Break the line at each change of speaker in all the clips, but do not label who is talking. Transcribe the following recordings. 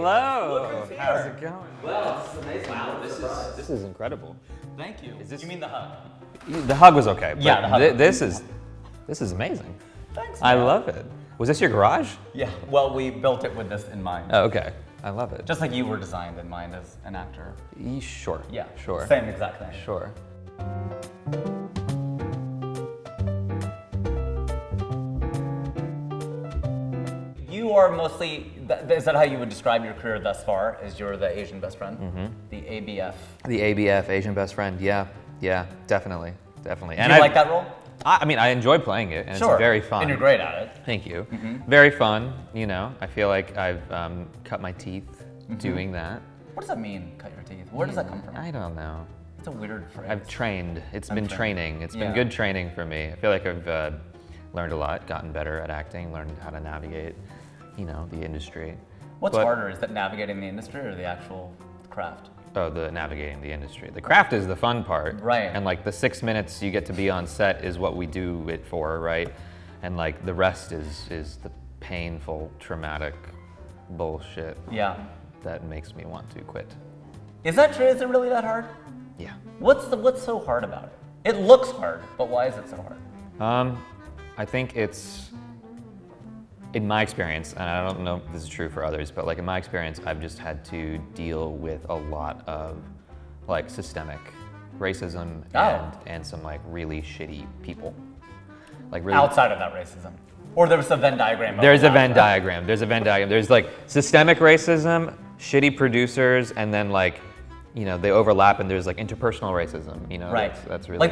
Hello. How's it going?
Well, this is amazing.
Wow, this is incredible.
Thank you.
Is this-
You mean the hug?
The hug was okay. But
Yeah, the hug.
This is amazing.
Thanks,
I
man.
love it. Was this your garage?
Yeah, well, we built it with this in mind.
Oh, okay. I love it.
Just like you were designed in mind as an actor.
Sure.
Yeah,
Sure.
Same exact thing.
Sure.
You are mostly, is that how you would describe your career thus far, is you're the Asian best friend? Mm-hmm. The ABF.
The ABF, Asian Best Friend. Yeah, definitely.
Do you like that role?
I mean, I enjoy playing it, and
Sure.
it's very fun.
And you're great at it.
Thank you.
Mm-hmm.
Very fun, you know. I feel like I've cut my teeth doing that.
What does that mean, cut your teeth? Where does that come from?
I don't know.
It's a weird phrase.
I've trained. It's been
trained.
training. It's been
Yeah.
good training for me. I feel like I've learned a lot, gotten better at acting, learned how to navigate, you know, the industry.
What's
But-
harder, is that navigating the industry or the actual craft?
Oh, the navigating the industry. The craft is the fun part.
Right.
And like the 6 minutes you get to be on set is what we do it for, right? And like the rest is the painful, traumatic bullshit
Yeah.
that makes me want to quit.
Is that true? Is it really that hard?
Yeah.
What's so hard about it? It looks hard, but why is it so hard?
I think it's, in my experience, and I don't know if this is true for others, but like in my experience, I've just had to deal with a lot of like systemic racism and some like really shitty people. Like really
Outside of that racism. Or there was a Venn diagram.
There's a Venn diagram. There's a Venn diagram. There's like systemic racism, shitty producers, and then like, you know, they overlap and there's like interpersonal racism, you know.
Right.
That's really
like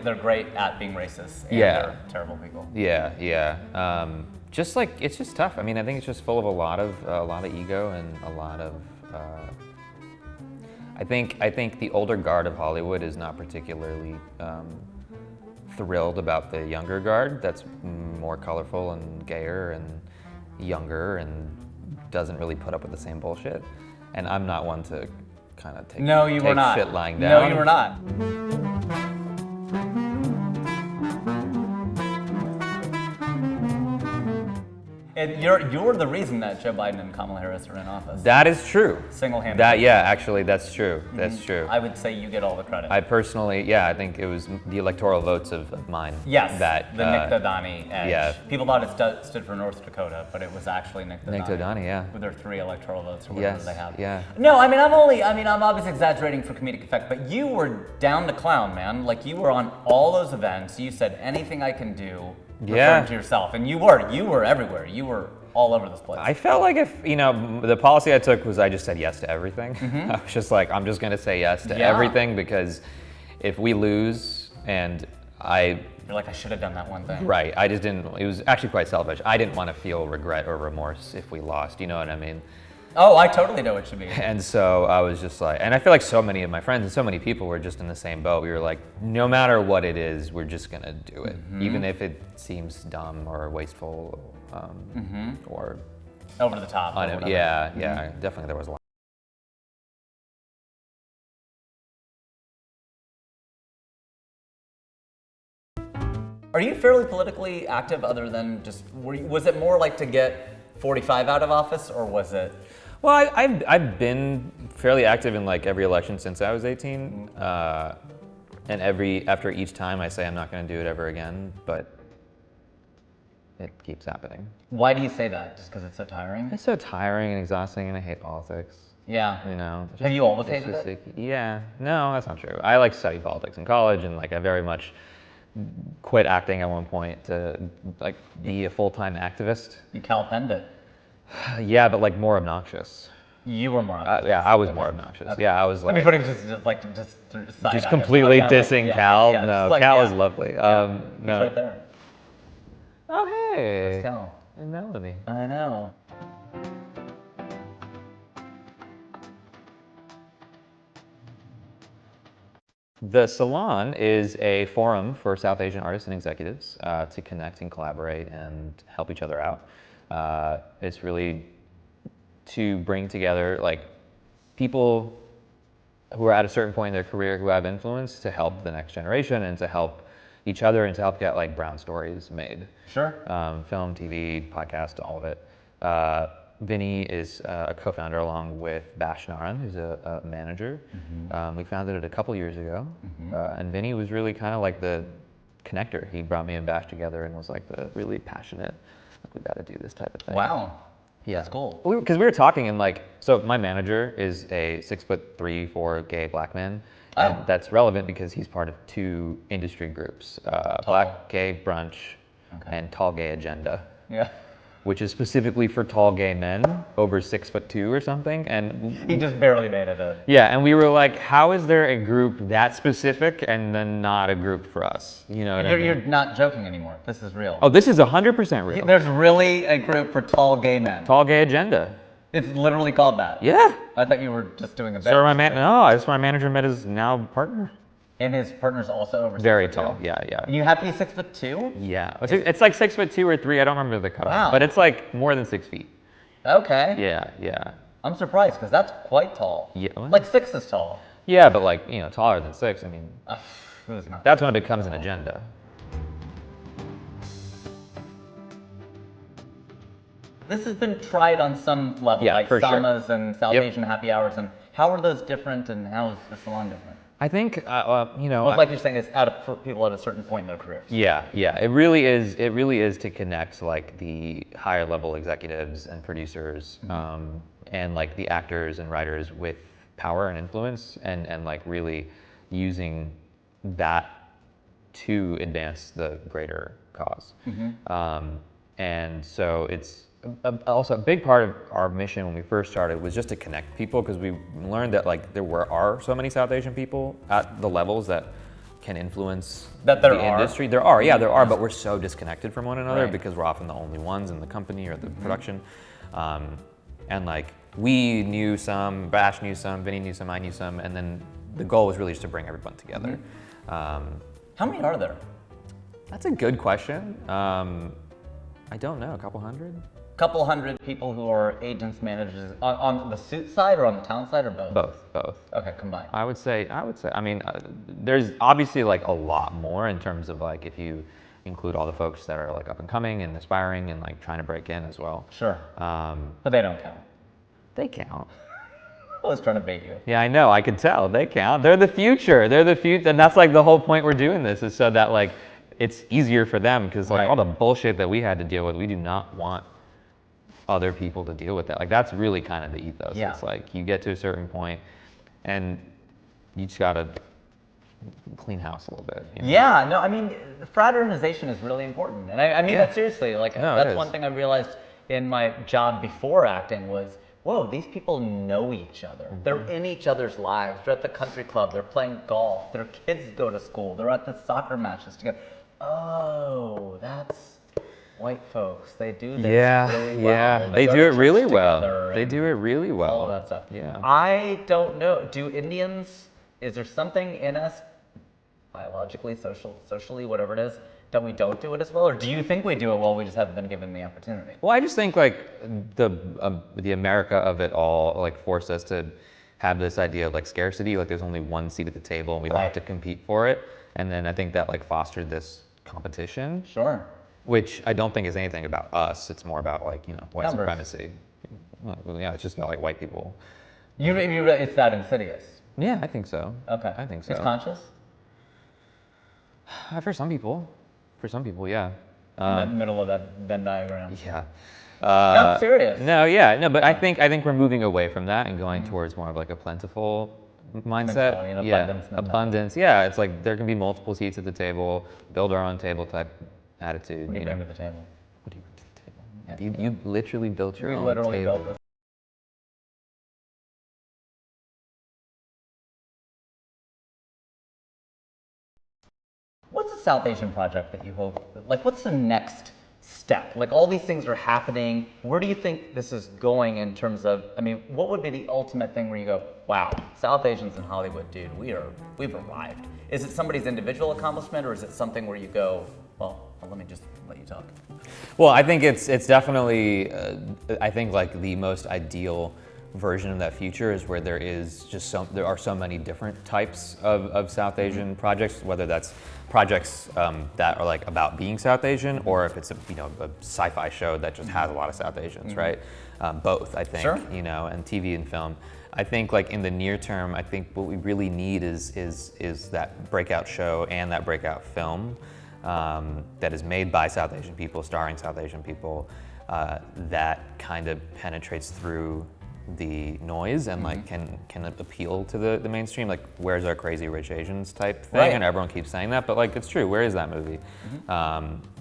they're great at being racist. And
Yeah.
They're terrible people.
Yeah. Just like it's just tough. I mean, I think it's just full of a lot of ego and a lot of. I think the older guard of Hollywood is not particularly thrilled about the younger guard. That's more colorful and gayer and younger and doesn't really put up with the same bullshit. And I'm not one to kind of take shit lying down.
No, you were not. And you're the reason that Joe Biden and Kamala Harris are in office.
That is true.
Single-handedly.
Actually, that's true. That's true.
I would say you get all the credit.
I personally, I think it was the electoral votes of mine.
Yes,
That
the Nik Dodani edge.
yeah.
People thought it stood for North Dakota, but it was actually Nik Dodani.
Nik Dodani, yeah.
With their 3 electoral votes or whatever
Yes,
they have.
yeah.
No, I'm obviously exaggerating for comedic effect, but you were down to clown, man. Like you were on all those events. You said anything I can do, referring to yourself, and you were everywhere. You were all over this place.
I felt like if, you know, the policy I took was I just said yes to everything. I was just like, I'm just going to say yes to everything because if we lose and
You're like, I should have done that one thing.
Right, I just didn't, it was actually quite selfish. I didn't want to feel regret or remorse if we lost, you know what I mean?
Oh, I totally know what you mean.
And so I was just like, and I feel like so many of my friends and so many people were just in the same boat. We were like, no matter what it is, we're just gonna do it. Even if it seems dumb or wasteful or
Over the top. or whatever.
yeah, definitely there was a lot.
Are you fairly politically active other than just, was it more like to get 45 out of office or was it?
Well, I've been fairly active in like every election since I was 18. And after each time I say I'm not gonna do it ever again, but it keeps happening.
Why do you say that? Just because it's so tiring?
It's so tiring and exhausting and I hate politics.
Yeah.
You know.
Have you always
it's
hated
just
it?
like, yeah, no, that's not true. I like studied politics in college and like I very much quit acting at one point to like be a full-time activist.
You Cal-penned it.
Yeah, but like more obnoxious.
You were more obnoxious.
Yeah, I was more obnoxious.
Okay.
Yeah, I was like.
Let me put it just
Completely dissing Cal.
Yeah,
No,
like,
Cal
yeah.
is lovely.
He's
No.
right there.
Oh hey.
Let's go.
And Melanie.
I know.
The Salon is a forum for South Asian artists and executives to connect and collaborate and help each other out. It's really to bring together like people who are at a certain point in their career who have influence to help the next generation and to help each other and to help get like brown stories made.
Sure.
Film, TV, podcast, all of it. Vinny is a co-founder along with Bash Naran, who's a manager. We founded it a couple years ago, and Vinny was really kind of like the connector. He brought me and Bash together and was like the really passionate, like, we got to do this type of thing.
Wow.
Yeah.
That's cool.
Because we were talking and like, so my manager is a 6'3", 4" gay black man. And that's relevant because he's part of 2 industry groups, Black Gay Brunch and Tall Gay Agenda.
Yeah.
Which is specifically for tall gay men over 6'2" or something. And
He just barely made it.
yeah, and we were like, how is there a group that specific and then not a group for us? You know what I mean?
You're not joking anymore. This is real.
Oh, this is 100% real.
There's really a group for tall gay men.
Tall Gay Agenda.
It's literally called that.
Yeah.
I thought you were just doing a bit.
So that's my manager met his now partner.
And his partner's also over 6'2".
Very tall. Yeah.
And you have to be 6'2"?
Yeah. It's like 6'2" or 3. I don't remember the cutoff.
Wow.
But it's like more than 6 feet.
Okay.
Yeah.
I'm surprised because that's quite tall.
Yeah. Well,
Like 6 is tall.
yeah, but like, taller than 6. I mean,
Who's not?
that's when it becomes an agenda.
This has been tried on some level,
Yeah,
like
for sure.
Samas and South
Yep.
Asian happy hours. And how are those different and how is the salon different?
I think,
Well, like you're saying, it's for people at a certain point in their careers.
Yeah. It really is to connect like the higher level executives and producers, and like the actors and writers with power and influence, and like really using that to advance the greater cause. And so it's also a big part of our mission when we first started was just to connect people, because we learned that like there are so many South Asian people at the levels that can influence
That there
the
are.
industry. There are, but we're so disconnected from one another
Right.
because we're often the only ones in the company or the production. And like we knew some, Bash knew some, Vinny knew some, I knew some, and then the goal was really just to bring everyone together.
How many are there?
That's a good question. I don't know, a couple hundred?
Couple hundred people who are agents, managers, on the suit side or on the talent side or both?
Both.
Okay, combined.
I would say, I mean, there's obviously like a lot more in terms of like if you include all the folks that are like up and coming and aspiring and like trying to break in as well.
Sure. But they don't count.
They count.
I was trying to bait you.
Yeah, I know, I could tell, they count. They're the future, and that's like the whole point we're doing this is so that like it's easier for them, because like
Right.
all the bullshit that we had to deal with, we do not want other people to deal with that. Like that's really kind of the ethos.
Yeah.
It's like you get to a certain point and you just gotta clean house a little bit. You know?
Yeah, no, I mean, fraternization is really important. And I mean
Yeah.
that seriously. Like,
No, it
that's
is.
one thing I realized in my job before acting was, whoa, these people know each other. They're in each other's lives. They're at the country club. They're playing golf. Their kids go to school. They're at the soccer matches together. Oh, that's white folks. They do this really well.
They
go
do
to
it really
church
well.
together
They
and
do it really well.
all of that stuff.
Yeah.
I don't know. Do Indians, is there something in us, biologically, socially, whatever it is, that we don't do it as well? Or do you think we do it well, we just haven't been given the opportunity?
Well, I just think like the America of it all like forced us to have this idea of like scarcity, like there's only one seat at the table and we all have to compete for it. And then I think that like fostered this competition,
Sure.
which I don't think is anything about us. It's more about like, white
Numbers.
supremacy. Well, yeah, it's just about like white people.
It's that insidious.
Yeah, I think so.
Okay.
I think so.
It's conscious?
For some people, yeah.
In the middle of that Venn diagram.
Yeah.
I'm serious.
No, but I think we're moving away from that and going towards more of like a plentiful mindset.
Mentality, an
Yeah,
abundance mentality.
abundance. Yeah, it's like there can be multiple seats at the table, build our own table type attitude.
What do you
you
bring
know.
to the table?
What do you bring to the table? You literally built your
We
own
literally
table.
built this. What's the South Asian project that you hope, like what's the next step? Like all these things are happening. Where do you think this is going in terms of, I mean, what would be the ultimate thing where you go, wow, South Asians in Hollywood, dude, we've arrived. Is it somebody's individual accomplishment or is it something where you go, well, let me just let you talk.
Well, I think it's definitely I think like the most ideal version of that future is where there are so many different types of South Asian projects, whether that's projects that are like about being South Asian, or if it's a sci-fi show that just has a lot of South Asians, right? Both, I think,
Sure.
And TV and film. I think like in the near term, I think what we really need is that breakout show and that breakout film that is made by South Asian people, starring South Asian people, that kind of penetrates through the noise and like can appeal to the mainstream. Like, where's our Crazy Rich Asians type thing?
Right.
And everyone keeps saying that, but like it's true. Where is that movie?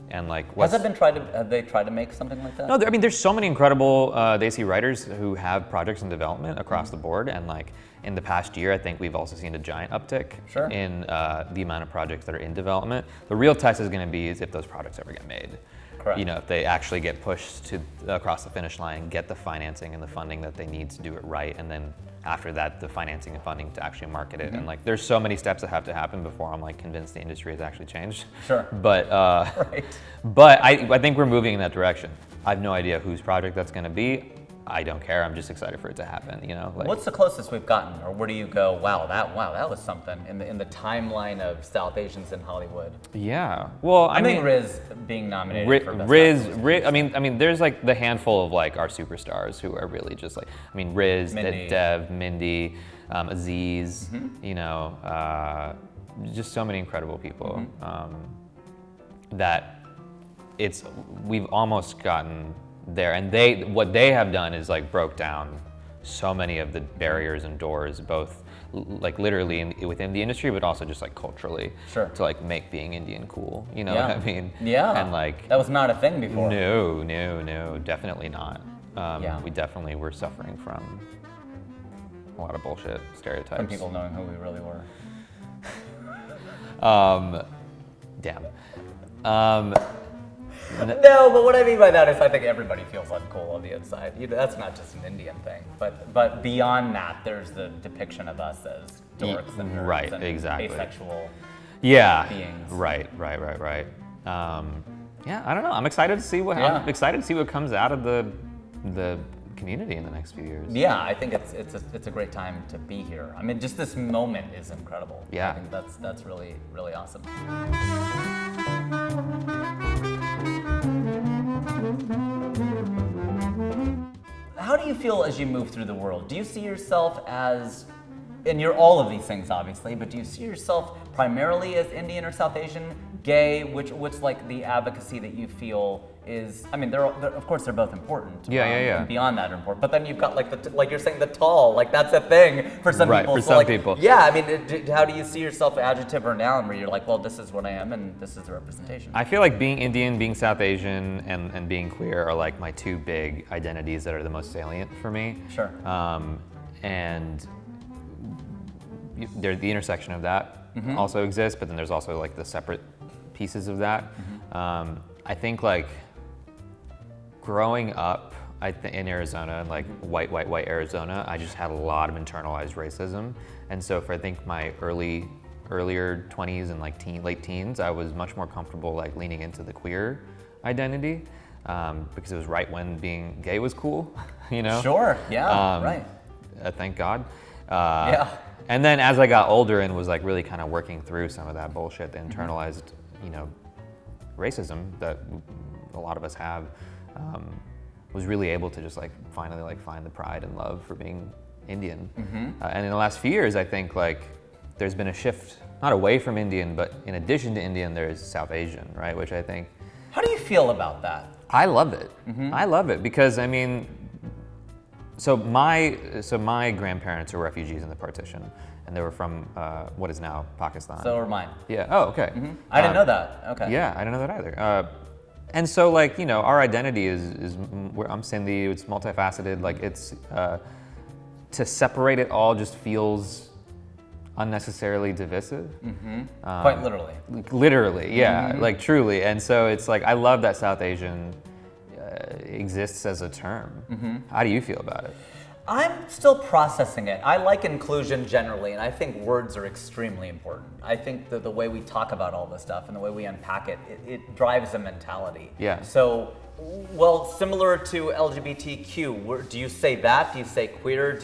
And like,
Have they tried to make something like that?
No, I mean, there's so many incredible Desi writers who have projects in development across the board, and like in the past year, I think we've also seen a giant uptick
Sure.
in the amount of projects that are in development. The real test is going to be if those projects ever get made.
Correct.
If they actually get pushed across the finish line, get the financing and the funding that they need to do it right, and then after that, the financing and funding to actually market it. And like, there's so many steps that have to happen before I'm like convinced the industry has actually changed.
Sure.
But
Right.
but I think we're moving in that direction. I have no idea whose project that's going to be. I don't care. I'm just excited for it to happen. Like,
What's the closest we've gotten, or where do you go? Wow, that was something in the timeline of South Asians in Hollywood.
yeah. Well, I mean,
think Riz being nominated for Best
Riz,
Actor.
Riz. I mean, there's like the handful of like our superstars who are really just like, I mean, Riz,
Mindy.
Dev, Mindy, Aziz. Just so many incredible people that we've almost gotten there, and what they have done is like broke down so many of the barriers and doors, both like literally within the industry, but also just like culturally,
Sure.
to like make being Indian cool. You know
Yeah.
what I mean?
Yeah.
And like,
that was not a thing before.
no, definitely not.
Yeah.
We definitely were suffering from a lot of bullshit stereotypes.
From people knowing who we really were.
Damn.
No, but what I mean by that is I think everybody feels uncool on the inside. That's not just an Indian thing. But beyond that, there's the depiction of us as dorks and nerds
Right,
and
exactly.
asexual
Yeah.
beings.
Right. Yeah, I don't know. I'm excited to see I'm excited to see what comes out of the community in the next few years.
Yeah, I think it's a great time to be here. I mean, just this moment is incredible.
Yeah.
I think that's really, really awesome. How do you feel as you move through the world? Do you see yourself as, and you're all of these things obviously, but do you see yourself primarily as Indian or South Asian, gay? Which like the advocacy that you feel is? I mean, they're of course they're both important.
Yeah.
And beyond that are important, but then you've got like you're saying the tall, like that's a thing for some
Right,
people.
for
So,
some
like,
people.
Yeah, I mean, how do you see yourself, adjective or noun, where you're like, well, this is what I am and this is the representation?
I feel like being Indian, being South Asian, and being queer are like my two big identities that are the most salient for me.
Sure.
And the intersection of that also exists, but then there's also like the separate pieces of that. I think like growing up in Arizona, like white Arizona, I just had a lot of internalized racism. And so for I think my earlier 20s and like late teens, I was much more comfortable like leaning into the queer identity because it was right when being gay was cool,
Sure. Yeah. Right.
Thank God.
Yeah.
And then as I got older and was like really kind of working through some of that bullshit, the internalized, racism that a lot of us have, was really able to just like finally like find the pride and love for being Indian. And in the last few years, I think like there's been a shift, not away from Indian, but in addition to Indian, there's South Asian, right? Which I think.
How do you feel about that?
I love it. I love it because I mean, so my grandparents were refugees in the partition, and they were from what is now Pakistan.
So are mine.
Yeah. Oh, okay.
I didn't know that. Okay.
Yeah, I didn't know that either. And so like our identity is I'm Sindhi. It's multifaceted. Like it's to separate it all just feels unnecessarily divisive.
Quite literally.
Literally, yeah, like truly. And so it's like I love that South Asian exists as a term. How do you feel about it?
I'm still processing it. I like inclusion generally, and I think words are extremely important. I think that the way we talk about all this stuff and the way we unpack it, it drives a mentality.
Yeah.
So Well, similar to LGBTQ, do you say that? Do you say queer?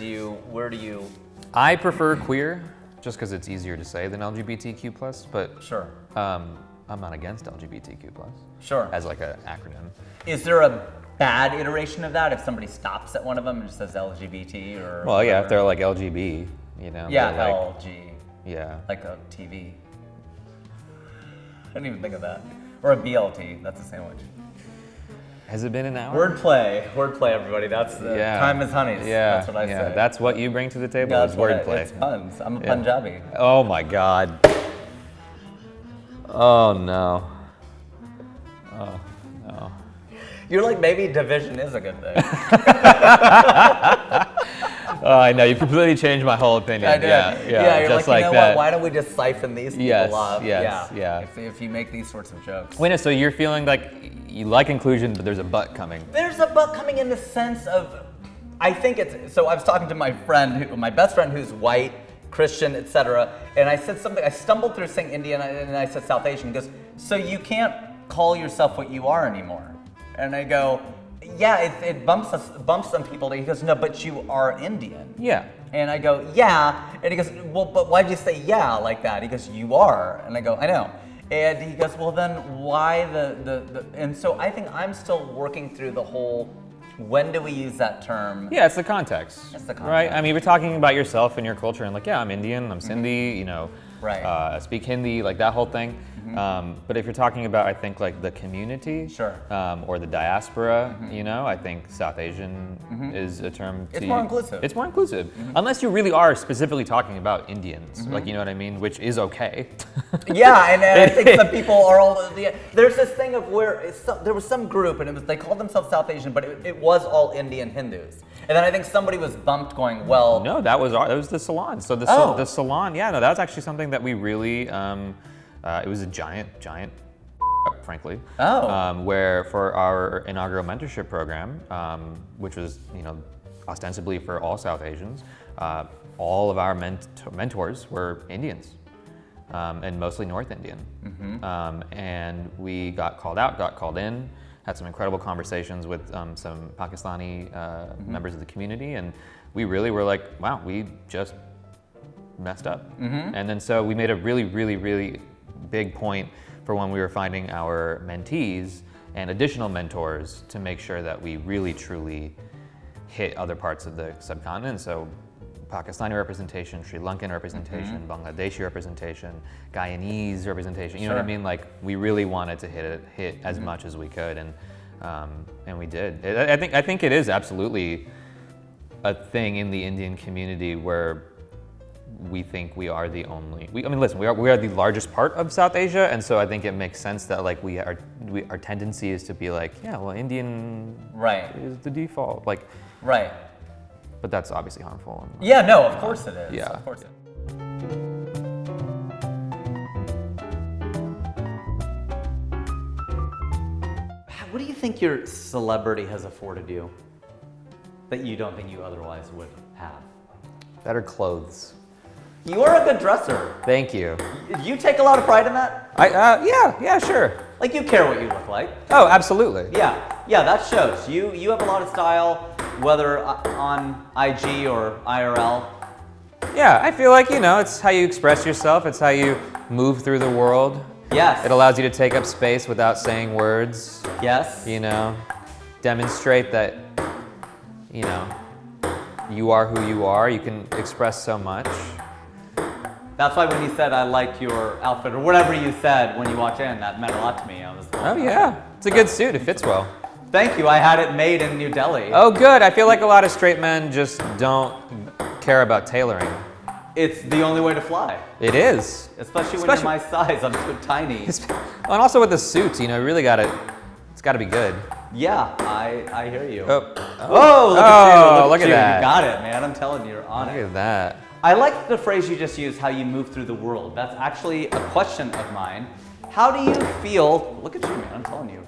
Where do you?
I prefer queer, just because it's easier to say than LGBTQ+, but
Sure.
I'm not against LGBTQ+.
Sure.
As like an acronym.
Is there a bad iteration of that if somebody stops at one of them and just says LGBT or?
Well, yeah,
whatever?
if they're like LGB, you know.
Yeah,
they're like,
LG.
Yeah.
Like a TV. I didn't even think of that. Or a BLT. That's a sandwich.
Has it been an hour?
Wordplay, everybody. That's time is honeys.
Yeah,
That's what I say.
That's what you bring to the table.
That's
is
what
wordplay.
It's puns. I'm a Punjabi.
Oh my God. Oh no. Oh no.
You're like, maybe division is a good thing.
Oh, I know. You completely changed my whole opinion.
I did.
Yeah.
You're
just
like, you know
that.
what? Why don't we just siphon these people
Yes,
off?
yes, yeah.
If you make these sorts of jokes.
Wait, so you're feeling like you like inclusion, but there's a but coming.
There's a but coming in the sense of, I think it's, so I was talking to my best friend who's white, Christian, etc. And I said something, I stumbled through saying Indian and I said South Asian. He goes, so you can't call yourself what you are anymore. And I go, yeah, it bumps some people. He goes, no, but you are Indian.
Yeah.
And I go, yeah. And he goes, well, but why'd you say yeah like that? He goes, you are. And I go, I know. And he goes, well, then why the and so I think I'm still working through the whole, when do we use that term?
Yeah, it's the context.
It's the context.
Right? I mean, we're talking about yourself and your culture and like, yeah, I'm Indian, I'm Sindhi, you know,
Right.
I speak Hindi, like that whole thing. But if you're talking about, I think, like the community,
Sure.
Or the diaspora, you know, I think South Asian is a term.
It's more inclusive.
It's more inclusive, unless you really are specifically talking about Indians, like you know what I mean, which is okay.
Yeah, and I think some people are all. There's this thing of where there was some group, and they called themselves South Asian, but it was all Indian Hindus. And then I think somebody was bumped, going, well.
No, that was the Salon. So the Salon, yeah, no, that was actually something that we really. It was a giant, frankly. Where for our inaugural mentorship program, which was, you know, ostensibly for all South Asians, all of our mentors were Indians, and mostly North Indian. And we got called in, had some incredible conversations with some Pakistani members of the community, and we really were like, wow, we just messed up. And then so we made a really, really, really big point for when we were finding our mentees and additional mentors to make sure that we really truly hit other parts of the subcontinent. So Pakistani representation, Sri Lankan representation, Bangladeshi representation, Guyanese representation, you know what I mean? Like we really wanted to hit as much as we could, and we did. I think it is absolutely a thing in the Indian community where we think we are the only. I mean, listen, we are the largest part of South Asia, and so I think it makes sense that like our tendency is to be like, yeah, well, Indian is the default, like.
Right.
But that's obviously harmful.
Yeah, no, of course it is.
Yeah.
Of course it is. What do you think your celebrity has afforded you that you don't think you otherwise would have?
Better clothes.
You are a good dresser.
Thank you.
You take a lot of pride in that?
Yeah, sure.
Like you care what you look like.
Oh, absolutely.
Yeah, that shows. You have a lot of style, whether on IG or IRL.
Yeah, I feel like, you know, it's how you express yourself. It's how you move through the world.
Yes.
It allows you to take up space without saying words.
Yes.
You know, demonstrate that, you know, you are who you are. You can express so much.
That's why when you said I liked your outfit, or whatever you said when you walked in, that meant a lot to me. I was like,
oh yeah, it's a good suit. It fits well.
Thank you. I had it made in New Delhi.
Oh good. I feel like a lot of straight men just don't care about tailoring.
It's the only way to fly.
It is.
Especially when you're my size. I'm so tiny.
And also with the suits, you know, you really it's got to be good.
Yeah, I hear you.
Oh,
look at
you.
That. You got it, man. I'm telling you, you're on it.
Look at that.
I like the phrase you just used, how you move through the world. That's actually a question of mine. How do you feel, look at you, man, I'm telling you,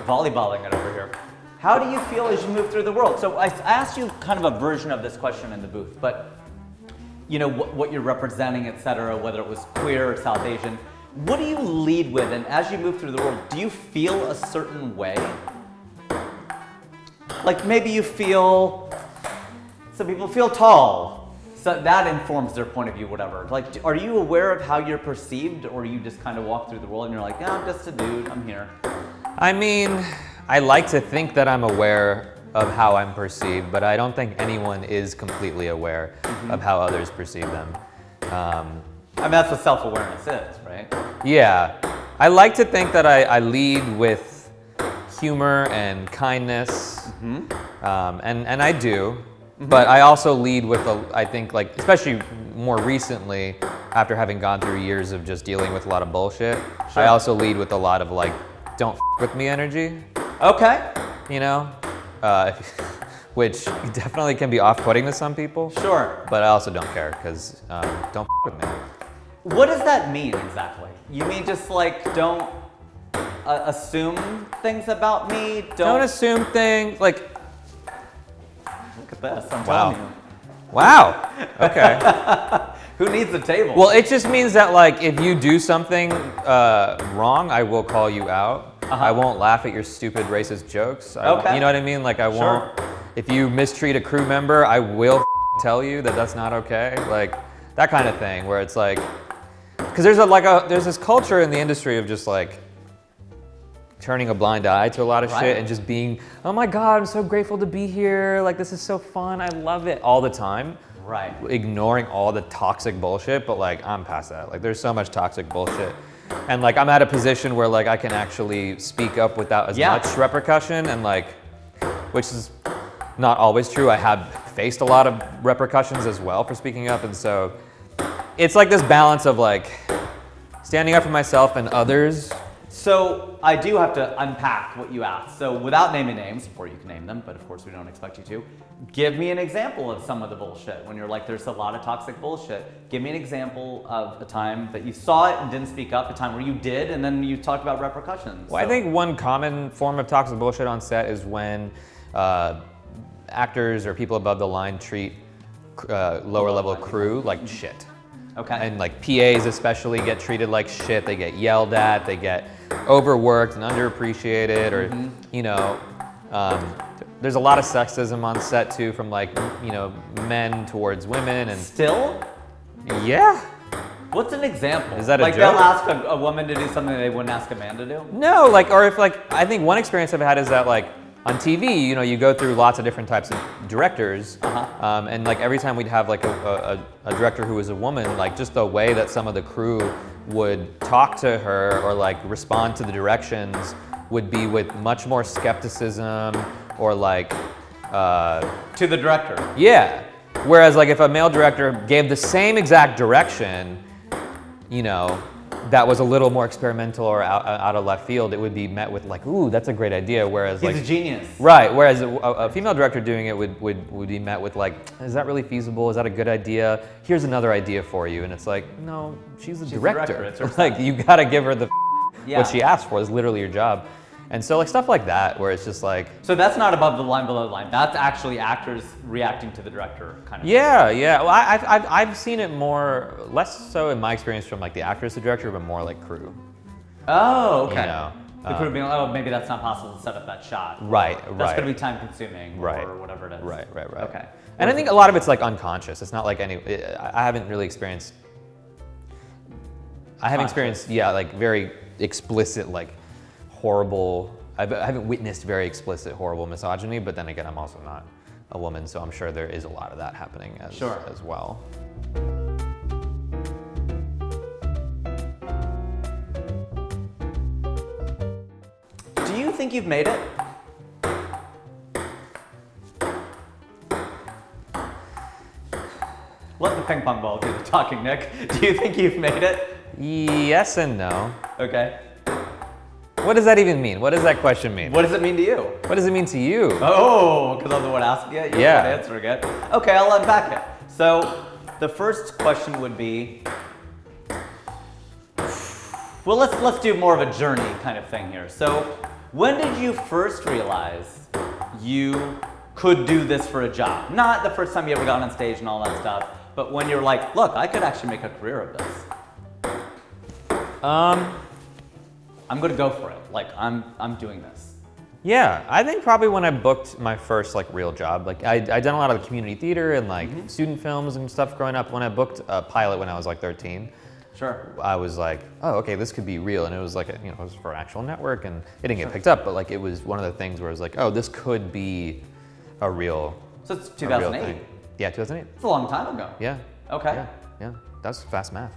volleyballing it over here. How do you feel as you move through the world? So I asked you kind of a version of this question in the booth, but you know, what you're representing, et cetera, whether it was queer or South Asian, what do you lead with? And as you move through the world, do you feel a certain way? Like maybe you feel, some people feel tall. So that informs their point of view, whatever. Like, are you aware of how you're perceived, or you just kind of walk through the world and you're like, yeah, I'm just a dude, I'm here?
I mean, I like to think that I'm aware of how I'm perceived, but I don't think anyone is completely aware of how others perceive them.
I mean, that's what self-awareness is, right?
Yeah, I like to think that I lead with humor and kindness, and I do, but I also lead with, I think, like, especially more recently, after having gone through years of just dealing with a lot of bullshit, I also lead with a lot of, like, don't with me energy.
Okay.
You know? Which definitely can be off-putting to some people.
Sure.
But I also don't care, because don't with me.
What does that mean exactly? You mean just like don't assume things about me?
Don't assume things, like...
Look at this, I'm telling you.
Wow, okay.
Who needs a table?
Well, it just means that, like, if you do something wrong, I will call you out. I won't laugh at your stupid racist jokes. You know what I mean? Like, I won't. If you mistreat a crew member, I will tell you that that's not okay. Like, that kind of thing, where it's like, because there's this culture in the industry of just like turning a blind eye to a lot of shit and just being, oh my God, I'm so grateful to be here. Like, this is so fun. I love it all the time.
Right.
Ignoring all the toxic bullshit, but like, I'm past that. Like, there's so much toxic bullshit. And like, I'm at a position where like I can actually speak up without as much repercussion, and like, which is not always true. I have faced a lot of repercussions as well for speaking up, and so it's like this balance of like standing up for myself and others.
So I do have to unpack what you asked. So without naming names, or you can name them, but of course we don't expect you to, give me an example of some of the bullshit. When you're like, there's a lot of toxic bullshit, give me an example of a time that you saw it and didn't speak up, a time where you did, and then you talked about repercussions.
Well, I think one common form of toxic bullshit on set is when actors or people above the line treat lower level crew like shit.
Okay.
And like PAs especially get treated like shit. They get yelled at, they get overworked and underappreciated, or, you know, there's a lot of sexism on set too, from like, you know, men towards women. And
still?
Yeah.
What's an example?
Is that a
like
joke?
They'll ask a woman to do something they wouldn't ask a man to do?
No, like, or if like, I think one experience I've had is that like, on TV, you know, you go through lots of different types of directors, and like every time we'd have like a director who was a woman, like just the way that some of the crew would talk to her or like respond to the directions would be with much more skepticism, or like
to the director.
Yeah. Whereas like if a male director gave the same exact direction, you know, that was a little more experimental or out of left field, it would be met with like, ooh, that's a great idea. Whereas
he's a genius.
Right. Whereas a female director doing it would be met with like, is that really feasible? Is that a good idea? Here's another idea for you. And it's like, no, she's a director. Like, you gotta give her the what she asked for. Is literally your job. And so like stuff like that, where it's just like.
So that's not above the line, below the line. That's actually actors reacting to the director kind of
Yeah,
thing.
yeah. Well, I've seen it more, less so in my experience from like the actors to director, but more like crew.
Oh, okay.
You know,
the crew being like, oh, maybe that's not possible to set up that shot.
Right,
That's going to be time consuming, or whatever it is.
Right.
Okay.
And I think a lot of it's like unconscious. It's not like I haven't really experienced. I haven't experienced, like very explicit, like horrible. I haven't witnessed very explicit, horrible misogyny. But then again, I'm also not a woman, so I'm sure there is a lot of that happening as well.
Do you think you've made it? Let the ping pong ball do the talking, Nick. Do you think you've made it?
Yes and no.
Okay.
What does that even mean? What does that question mean?
What does it mean to you?
What does it mean to you?
Oh, because I'm the one asking it? You're the one answering it. Okay, I'll unpack it. So the first question would be, well, let's do more of a journey kind of thing here. So when did you first realize you could do this for a job? Not the first time you ever got on stage and all that stuff, but when you're like, look, I could actually make a career of this.
I'm
going to go for it. Like, I'm doing this.
Yeah, I think probably when I booked my first like real job, like I'd done a lot of community theater and like student films and stuff growing up. When I booked a pilot when I was like 13,
Sure.
I was like, oh, okay, this could be real. And it was like, you know, it was for an actual network and it didn't get picked up, but like it was one of the things where I was like, oh, this could be a real
So it's
a real
2008.
thing. Yeah, 2008.
It's a long time ago.
Yeah.
Okay.
Yeah. That's fast math.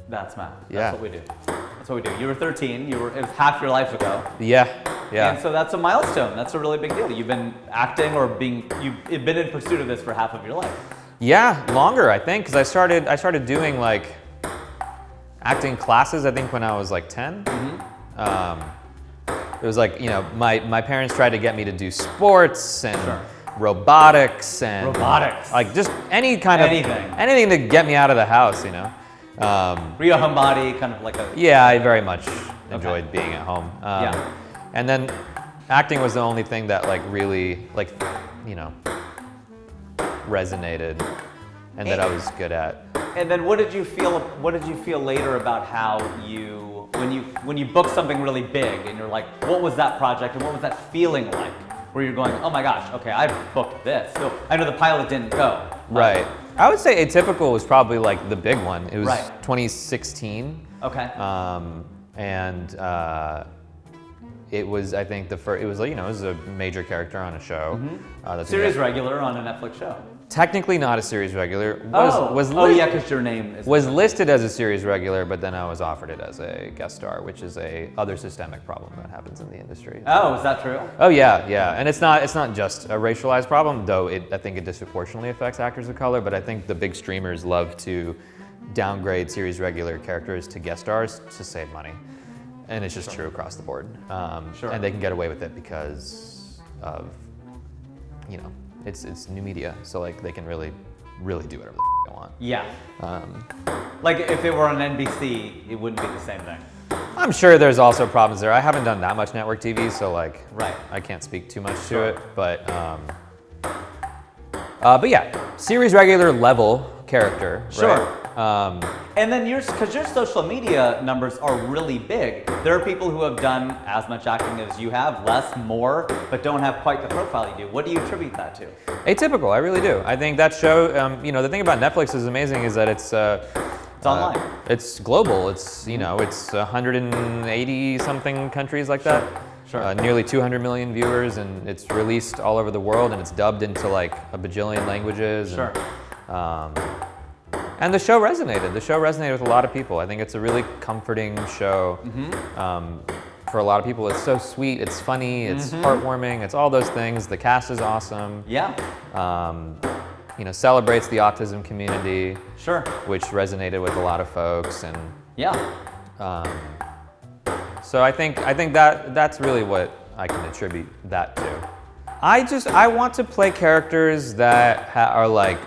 That's math.
Yeah.
That's what we do. That's what we do. You were 13. It was half your life ago.
Yeah.
And so that's a milestone. That's a really big deal. You've been acting you've been in pursuit of this for half of your life.
Yeah, longer I think, because I started doing like acting classes. I think when I was like 10. It was like, you know, my parents tried to get me to do sports and robotics and like just anything to get me out of the house, you know.
Were you a homebody, kind of like a?
Yeah, I very much enjoyed being at home.
Yeah.
And then acting was the only thing that like really like, you know, resonated and that I was good at.
And then what did you feel later about how when you booked something really big and you're like, what was that project and what was that feeling like? Where you're going, oh my gosh, okay, I booked this. So I know the pilot didn't go.
Right. I would say Atypical was probably like the big one. It was 2016.
Okay.
It was, I think, it was like, you know, it was a major character on a show.
Series regular on a Netflix show.
Technically not a series regular.
Yeah, because your name is.
Was listed as a series regular, but then I was offered it as a guest star, which is a other systemic problem that happens in the industry.
Oh, is that true?
Oh yeah, and it's not just a racialized problem, though. I think it disproportionately affects actors of color. But I think the big streamers love to downgrade series regular characters to guest stars to save money, and it's just true across the board. And they can get away with it because of, you know, it's new media, so like they can really do whatever they want.
Yeah. Like if it were on NBC, it wouldn't be the same thing.
I'm sure there's also problems there. I haven't done that much network TV, so like I can't speak too much to it. But yeah, series regular level character.
Sure.
Right?
And then because your social media numbers are really big. There are people who have done as much acting as you have, less, more, but don't have quite the profile you do. What do you attribute that to?
Atypical, I really do. I think that show, you know, the thing about Netflix is amazing is that it's
online.
It's global. It's, you know, it's 180 something countries like that.
Sure.
Nearly 200 million viewers, and it's released all over the world, and it's dubbed into like a bajillion languages.
Sure.
And the show resonated. The show resonated with a lot of people. I think it's a really comforting show. For a lot of people, it's so sweet, it's funny, it's heartwarming, it's all those things. The cast is awesome.
Yeah.
You know, celebrates the autism community.
Sure.
Which resonated with a lot of folks, and
yeah.
So I think that's really what I can attribute that to. I want to play characters that are like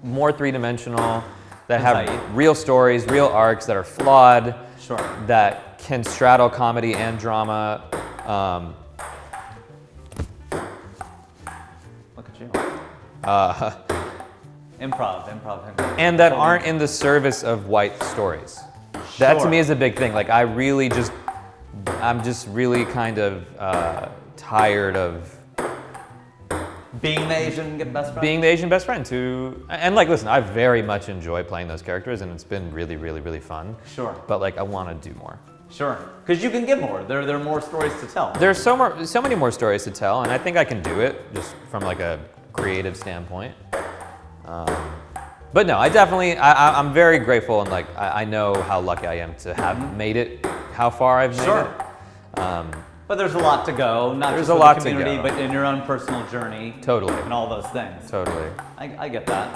more three-dimensional, that have real stories, real arcs, that are flawed, that can straddle comedy and drama.
Look at you. Improv.
And that aren't in the service of white stories. That to me is a big thing. Like I'm just really kind of tired of
being the Asian best friend?
Being the Asian best friend and like, listen, I very much enjoy playing those characters, and it's been really, really, really fun.
Sure.
But like, I want to do more.
Sure. Because you can give more. There are more stories to tell.
There's so many more stories to tell, and I think I can do it just from like a creative standpoint. But no, I'm very grateful, and like, I know how lucky I am to have made it, how far I've made it.
But there's a lot to go, not just for the community, but in your own personal journey.
Totally.
And all those things.
Totally.
I get that.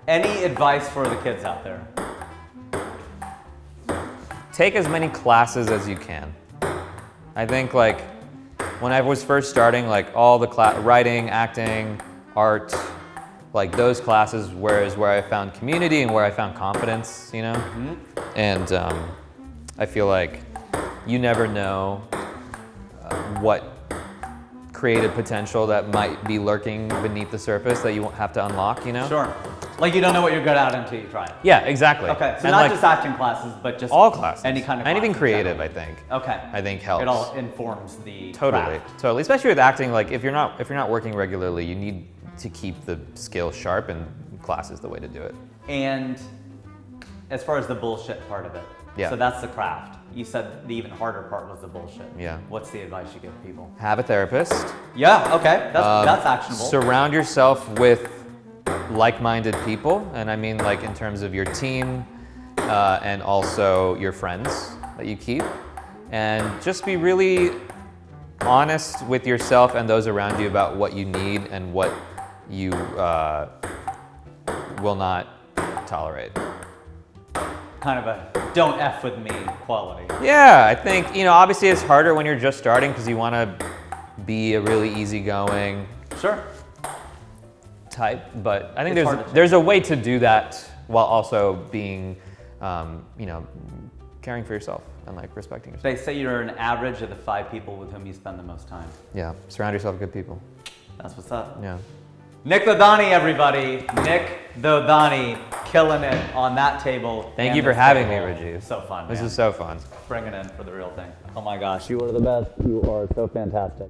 Any advice for the kids out there?
Take as many classes as you can. I think like when I was first starting, like all the writing, acting, art, like those classes where I found community and where I found confidence, you know? And I feel like you never know what creative potential that might be lurking beneath the surface that you won't have to unlock, you know?
Sure. Like you don't know what you're good at until you try it.
Yeah, exactly.
Okay, so
And
not
like,
just acting classes, but just
all classes.
any kind of
anything
class in
creative,
general.
I think.
Okay.
I think helps.
It all informs the
Totally,
craft.
totally. Especially with acting, like if you're not working regularly, you need to keep the skill sharp, and class is the way to do it.
And as far as the bullshit part of it,
Yeah.
so that's the craft. You said the even harder part was the bullshit.
Yeah.
What's the advice you give people?
Have a therapist.
Yeah, okay, that's actionable.
Surround yourself with like-minded people, and I mean like in terms of your team and also your friends that you keep, and just be really honest with yourself and those around you about what you need and what you will not tolerate.
Kind of a don't F with me quality.
Yeah, I think, obviously it's harder when you're just starting because you want to be a really easygoing
Sure.
type, but I think
It's hard to
there's a way to do that while also being, caring for yourself and like respecting yourself.
They say you're an average of the 5 people with whom you spend the most time.
Yeah, surround yourself with good people.
That's what's up.
Yeah.
Nik Dodani, everybody. Nik Dodani, killing it on that table.
Thank
and
you for
this
having me,
table.
Rajiv.
So fun,
This
man.
is so fun.
Bring it in for the real thing. Oh my gosh, you are the best. You are so fantastic.